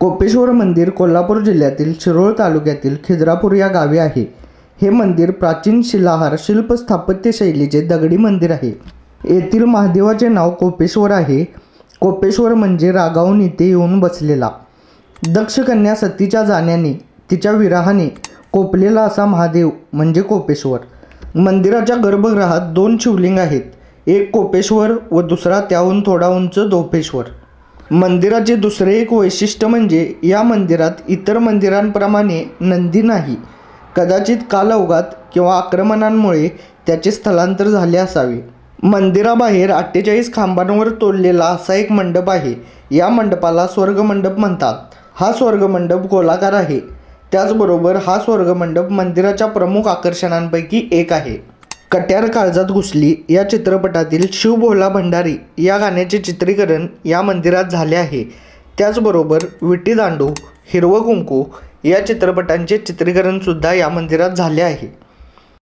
कोपेश्वर मंदिर कोल्हापूर जिल्ह्यातील शिरोळ तालुक्यातील खिद्रापूर या गावी आहे. हे मंदिर प्राचीन शिलाहार शिल्प स्थापत्य शैलीचे दगडी मंदिर आहे. येथील महादेवाचे नाव कोपेश्वर आहे. कोपेश्वर म्हणजे रागावून इथे येऊन बसलेला. दक्ष कन्या सतीच्या जाण्याने तिच्या विरहाने कोपलेला असा महादेव म्हणजे कोपेश्वर. मंदिराच्या गर्भगृहात 2 शिवलिंग आहेत. एक कोपेश्वर व दुसरा त्याहून थोडा उंच दोपेश्वर. मंदिराचे दुसरे एक वैशिष्ट्य म्हणजे या मंदिरात इतर मंदिरांप्रमाणे नंदी नाही. कदाचित कालौघात किंवा आक्रमणांमुळे त्याचे स्थलांतर झाले असावे. मंदिराबाहेर 48 खांबांवर तोडलेला असा एक मंडप आहे. या मंडपाला स्वर्गमंडप म्हणतात. हा स्वर्गमंडप गोलाकार आहे. त्याचबरोबर हा स्वर्गमंडप मंदिराच्या प्रमुख आकर्षणांपैकी एक आहे. कट्यार काळजात घुसली या चित्रपटातील शिव भोला भंडारी या गाण्याचे चित्रीकरण या मंदिरात झाले आहे. त्याचबरोबर विटी दांडू, हिरवं कुंकू या चित्रपटांचे चित्रीकरणसुद्धा या मंदिरात झाले आहे.